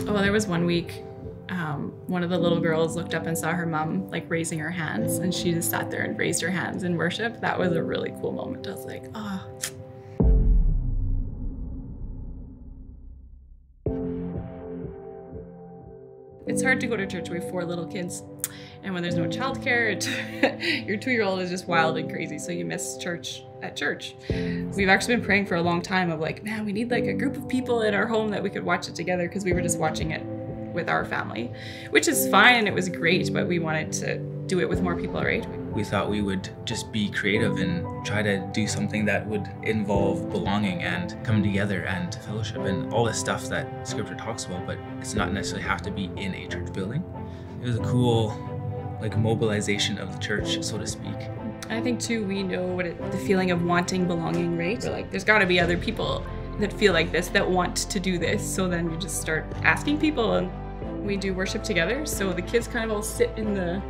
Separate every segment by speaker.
Speaker 1: Oh, there was one week, one of the little girls looked up and saw her mom like raising her hands, and she just sat there and raised her hands in worship. That was a really cool moment. I was like, oh. It's hard to go to church. We have 4 little kids, and when there's no childcare, your 2-year-old is just wild and crazy, so you miss church at church. We've actually been praying for a long time of like, man, we need like a group of people in our home that we could watch it together, because we were just watching it with our family, which is fine and it was great, but we wanted to do it with more people, right?
Speaker 2: We thought we would just be creative and try to do something that would involve belonging and coming together and fellowship and all this stuff that scripture talks about, but it's not necessarily have to be in a church building. It was a cool like mobilization of the church, so to speak.
Speaker 1: I think too, we know the feeling of wanting belonging, right? We're like, there's got to be other people that feel like this, that want to do this. So then you just start asking people, and we do worship together. So the kids kind of all sit in the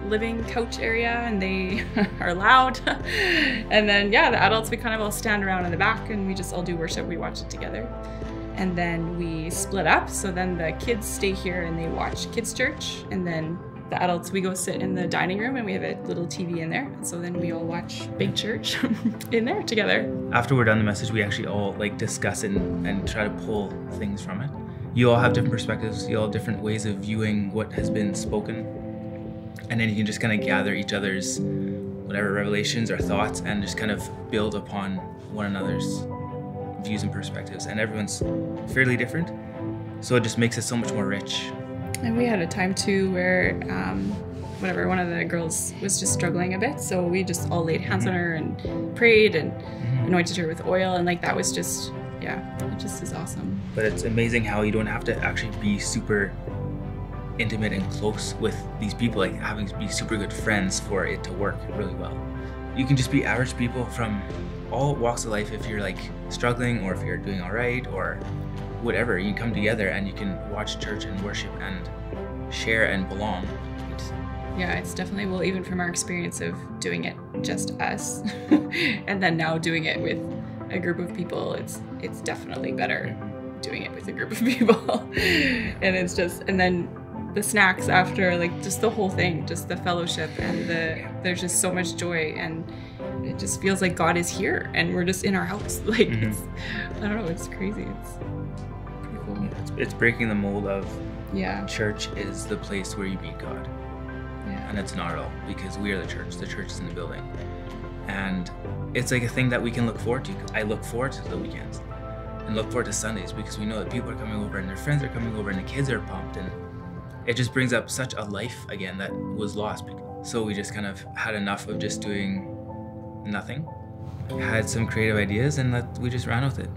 Speaker 1: living couch area and they are loud. And then, yeah, the adults, we kind of all stand around in the back and we just all do worship. We watch it together. And then we split up. So then the kids stay here and they watch kids' church. And then the adults, we go sit in the dining room and we have a little TV in there. And so then we all watch Big Church in there together.
Speaker 2: After we're done the message, we actually all like discuss and try to pull things from it. You all have different perspectives, you all have different ways of viewing what has been spoken. And then you can just kind of gather each other's whatever revelations or thoughts and just kind of build upon one another's views and perspectives. And everyone's fairly different, so it just makes it so much more rich.
Speaker 1: And we had a time too where one of the girls was just struggling a bit, so we just all laid hands on her and prayed and anointed her with oil, and like that was just, yeah, it just is awesome.
Speaker 2: But it's amazing how you don't have to actually be super intimate and close with these people, like having to be super good friends for it to work really well. You can just be average people from all walks of life. If you're like struggling or if you're doing all right or whatever, you come together and you can watch church and worship and share and belong.
Speaker 1: Yeah, it's definitely, well, even from our experience of doing it just us and then now doing it with a group of people, it's definitely better doing it with a group of people. And it's just, and then the snacks after, like just the whole thing, just the fellowship and there's just so much joy, and it just feels like God is here and we're just in our house. Like, I don't know, it's crazy. It's pretty cool.
Speaker 2: It's breaking the mold of
Speaker 1: church
Speaker 2: is the place where you meet God.
Speaker 1: Yeah.
Speaker 2: And it's not at all, because we are the church is in the building. And it's like a thing that we can look forward to. I look forward to the weekends and look forward to Sundays, because we know that people are coming over and their friends are coming over and the kids are pumped, and it just brings up such a life again that was lost. So we just kind of had enough of just doing nothing, had some creative ideas, and we just ran with it.